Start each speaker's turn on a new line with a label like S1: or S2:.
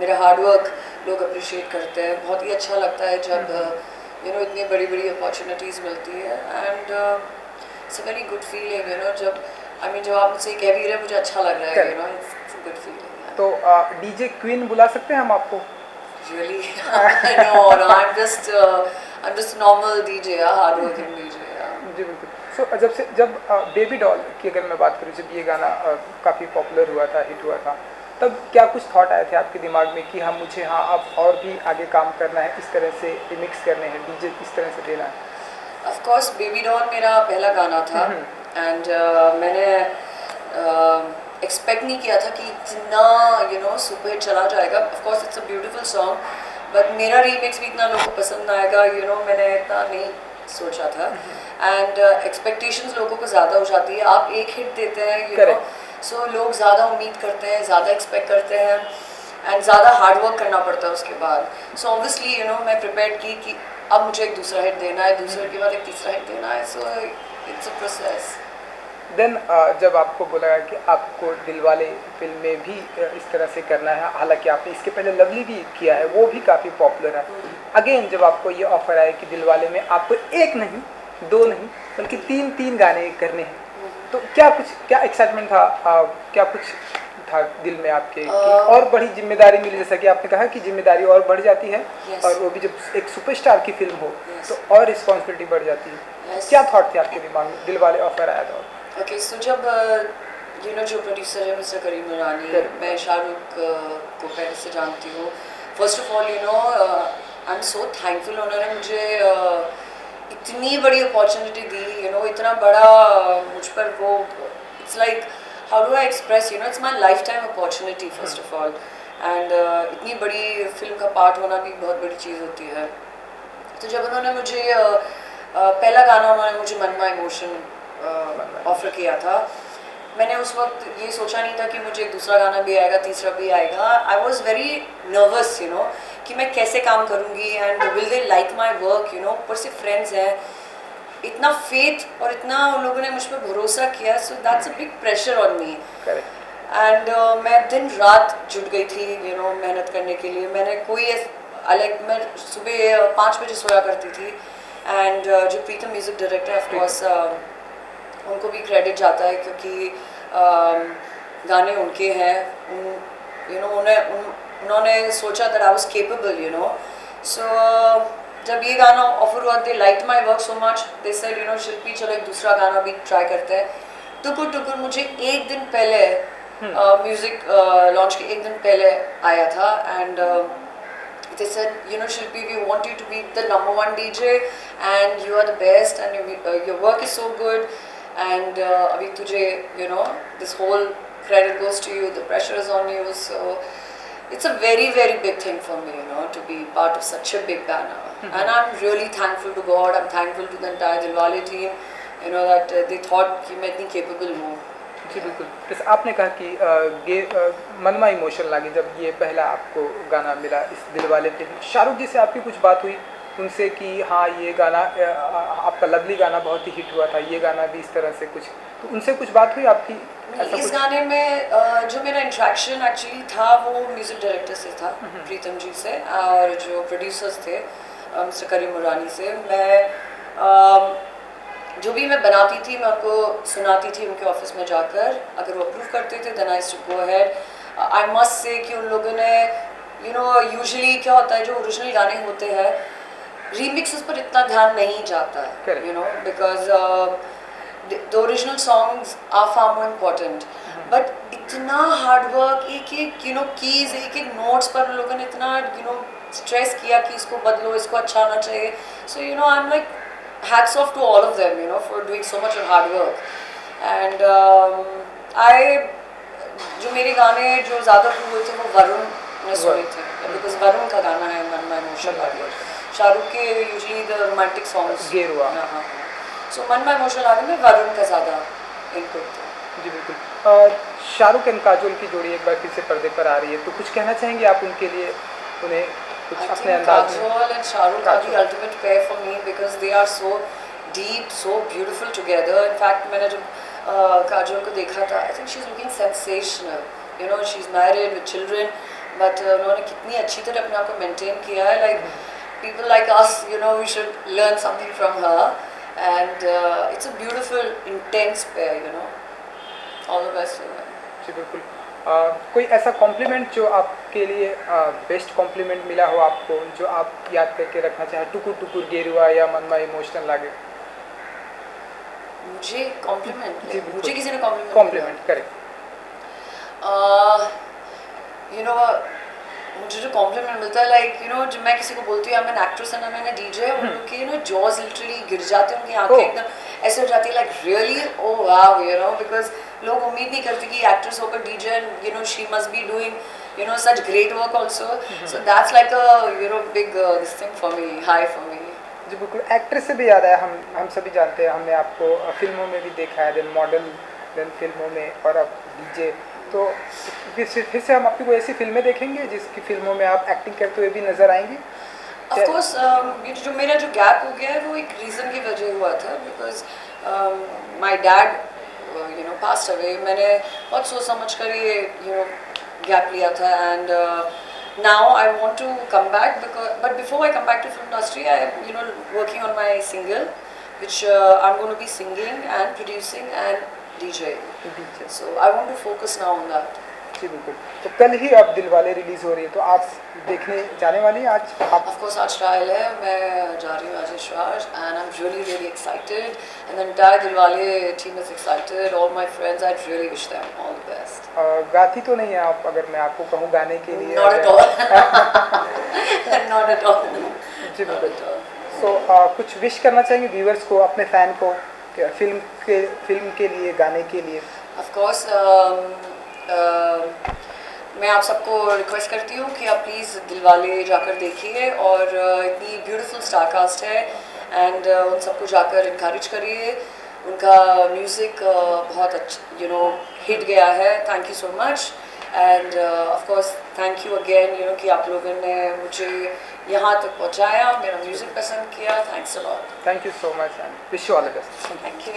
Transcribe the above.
S1: मेरा hard work लोग appreciate करते हैं. बहुत ही अच्छा लगता है जब इतनी बड़ी बड़ी अपॉर्चुनिटीज़ मिलती है. And it's a very good feeling जब जब आप मुझसे कह भी रहे हैं मुझे अच्छा लग रहा है. It's a good feeling.
S2: तो डीजे क्वीन बुला सकते हैं हम आपको?
S1: Really? No, I'm just normal DJ, hard working DJ.
S2: जी बिल्कुल. सो जब बेबी डॉल की अगर मैं बात करूँ, जब ये गाना काफ़ी पॉपुलर हुआ था, हिट हुआ था, तब क्या कुछ थॉट आए थे आपके दिमाग में कि मुझे अब और भी आगे काम करना है, इस तरह से रिमिक्स करने हैं, डीजे इस तरह से देना है?
S1: Of course, बेबी डॉल मेरा पहला गाना था. एंड मैंने एक्सपेक्ट नहीं किया था कि इतना सुपर हिट चला जाएगा. Of course it's a beautiful song, but मेरा रीमिक्स भी इतना लोगों को पसंद आएगा मैंने इतना नहीं सोचा था. एंड एक्सपेक्टेशंस लोगों को ज़्यादा हो जाती है. आप एक हिट देते हैं सो लोग ज़्यादा उम्मीद करते हैं, ज़्यादा एक्सपेक्ट करते हैं एंड ज़्यादा हार्ड वर्क करना पड़ता है उसके बाद. सो ऑब्वियसली मैं प्रिपेयर की कि अब मुझे एक दूसरा हिट देना है, दूसरे के बाद एक तीसरा हिट देना है. So it's a process.
S2: Then जब आपको बोला कि आपको दिलवाले फिल्म में भी इस तरह से करना है, हालांकि आपने इसके पहले लवली भी किया है, वो भी काफ़ी पॉपुलर है. अगेन जब आपको ये ऑफर आया कि दिलवाले में आपको एक नहीं, दो नहीं, बल्कि तीन गाने करने हैं, तो क्या एक्साइटमेंट था, क्या कुछ था दिल में आपके कि और बड़ी जिम्मेदारी मिली? जैसा कि आपने कहा कि जिम्मेदारी और बढ़ जाती है.
S1: Yes.
S2: और वो भी जब एक सुपरस्टार की फिल्म हो.
S1: Yes.
S2: तो और रिस्पॉन्सिबिलिटी बढ़ जाती है.
S1: Yes.
S2: क्या थॉट थे आपके दिमाग में दिलवाले ऑफर आया था?
S1: ओके, सो जब जो प्रोड्यूसर है मिस्टर करीम ईरानी, मैं शाहरुख को पहले से जानती हूँ. First of all I am so thankful. उन्होंने मुझे इतनी बड़ी अपॉर्चुनिटी दी. इतना बड़ा मुझ पर वो, it's like how do I express, it's my life time opportunity first of all. And इतनी बड़ी फिल्म का पार्ट होना भी बहुत बड़ी चीज़ होती है. तो जब उन्होंने मुझे पहला गाना उन्होंने मुझे मन माई इमोशन ऑफर किया था, मैंने उस वक्त ये सोचा नहीं था कि मुझे एक दूसरा गाना भी आएगा, तीसरा भी आएगा. आई वॉज वेरी नर्वस कि मैं कैसे काम करूँगी and will they like my work. ऊपर से फ्रेंड्स हैं, इतना फेथ और इतना उन लोगों ने मुझ पर भरोसा किया. So that's a big pressure on me. And मैं दिन रात जुट गई थी मेहनत करने के लिए. मैंने मैं सुबह 5 बजे सोया करती थी. एंड जो प्रीतम म्यूज़िक डायरेक्टर ऑफ कोर्स उनको भी क्रेडिट जाता है क्योंकि गाने उनके हैं. उन्होंने सोचा that I was capable. So जब ये गाना ऑफर हुआ, they like my work so much, they said Shilpi चलो एक दूसरा गाना भी ट्राई करते हैं. टुकुर मुझे एक दिन पहले म्यूज़िक लॉन्च के एक दिन पहले आया था. And they said, Shilpi, we want you to be the #1 DJ and you are the best and your work is so good and abhi tujhe, this whole credit goes to you, the pressure is on you. So it's a very, very big thing for me, to be part of such a big banner. And I'm really thankful to God, I'm thankful to the entire Dilwale team, that they thought कि मैं इतनी capable हूँ.
S2: जी बिल्कुल. जैसे आपने कहा कि मनवा इमोशन लागे जब ये पहला आपको गाना मिला इस दिलवाले फिल्म. शाहरुख जी से आपकी कुछ बात हुई उनसे कि हाँ ये गाना आपका लवली गाना बहुत ही हिट हुआ था, ये गाना भी इस तरह से कुछ, तो उनसे कुछ बात हुई आपकी?
S1: इस गाने में जो मेरा इंट्रैक्शन एक्चुअली था वो म्यूज़िक डायरेक्टर से था, प्रीतम जी से, और जो प्रोड्यूसर्स थे मिस्टर करीम ईरानी से. मैं जो भी मैं बनाती थी मैं आपको सुनाती थी उनके ऑफिस में जाकर. अगर वो अप्रूव करते थे then I used to go ahead. I must say कि उन लोगों ने यूजुअली क्या होता है जो ओरिजिनल गाने होते हैं रीमिक्सेस पर इतना ध्यान नहीं जाता है, because the original songs are far more important. But इतना हार्ड वर्क, एक कीज, एक नोट्स पर उन लोगों ने इतना स्ट्रेस किया कि इसको बदलो, इसको अच्छा होना चाहिए. So I am like hats off to all of them, for doing so much of hard work. And जो मेरे गाने जो ज़्यादा प्रूव हुए थे वो वरुण ने सुने थे, बिकॉज वरुण का गाना है मन माई इमोशन लागे. शाहरुख के यूजुअली द रोमांटिक सॉन्ग्स
S2: गेरुआ.
S1: सो मन माई इमोशन लागे में वरुण का ज़्यादा इनपुट था.
S2: जी बिल्कुल. शाहरुख एंड काजोल की जोड़ी एक बार फिर से पर्दे पर आ रही है, तो कुछ कहना चाहेंगे आप उनके लिए? उन्हें अपने अंदाज में.
S1: Kajol and Shahrukh are the ultimate pair for me because they are so deep, so beautiful together. In fact, मैंने जब काजोल को देखा था, I think she's looking sensational. She's married with children but उन्होंने कितनी अच्छी तरह अपने आप को मेंटेन किया है. Like people like us, we should learn something from her, and it's a beautiful, intense pair. All the best to them.
S2: जी बिल्कुल. कोई ऐसा कॉम्प्लीमेंट जो आपके लिए बेस्ट कॉम्प्लीमेंट मिला हो आपको, जो आप याद करके रखना चाहें, टुकुर टुकुर गेरुआ या मनमा इमोशनल लागे?
S1: मुझे कॉम्प्लीमेंट,
S2: जी बिल्कुल.
S1: मुझे किसी ने
S2: कॉम्प्लीमेंट करेक्ट.
S1: मुझे जो कॉम्प्लीमेंट मिलता है, लाइक जब मैं किसी को बोलती हूँ I am an actress and I am an DJ, उन लोग के जॉज लिटरली गिर जाते हैं, उनकी आंखें एकदम ऐसे हो जाती है, like really O wow, because लोग उम्मीद नहीं करते कि एक्ट्रेस होकर DJ and she must be doing such great work also. So that's like a big this thing for me, high for me.
S2: जी बिल्कुल. एक्ट्रेस से भी याद है, हम सभी जानते हैं, हमने आपको फिल्मों में भी देखा है, देन मॉडल, देन फिल्मों में, और अब डीजे. तो फिर से हम आपकी कोई ऐसी फिल्में देखेंगे जिसकी फिल्मों में आप एक्टिंग करते हुए भी नजर आएंगी?
S1: Of course, ये जो मेरा जो गैप हो गया है वो एक रीज़न की वजह हुआ था, because my dad passed away. मैंने बहुत सोच समझ कर ये गैप लिया था, and now I want to come back, but before I come back to film industry, I am working on my single, which I'm going to be singing and producing and DJing. So I want to focus now on that.
S2: जी बिल्कुल. तो कल ही अब Dilwale release हो रही है, तो आप देखने जाने वाली हैं आज? आप
S1: Of course आज ट्रायल है, मैं जा रही हूँ आज इश्वार, and I'm really excited, and the entire Dilwale team is excited. All my friends, I really wish them all the best.
S2: गाती तो नहीं है आप, अगर मैं आपको कहूँ गाने के लिए?
S1: Not at all. Not at all.
S2: जी बिल्कुल. So कुछ विश करना चाहेंगे व्यूअर्स को, अपने फैन को, फिल्म के लिए, गाने के लिए?
S1: Of course, मैं आप सबको रिक्वेस्ट करती हूँ कि आप प्लीज़ दिलवाले जाकर देखिए, और इतनी ब्यूटीफुल स्टार कास्ट है, एंड उन सबको जाकर इनकरेज करिए. उनका म्यूज़िक बहुत अच्छा हिट गया है. Thank you so much, end of course thank you again कि आप लोगों ने मुझे यहाँ तक पहुँचाया, मेरा म्यूज़िक पसंद किया. Thanks a lot.
S2: Thank you so much and wish you all the best.
S1: Thank you.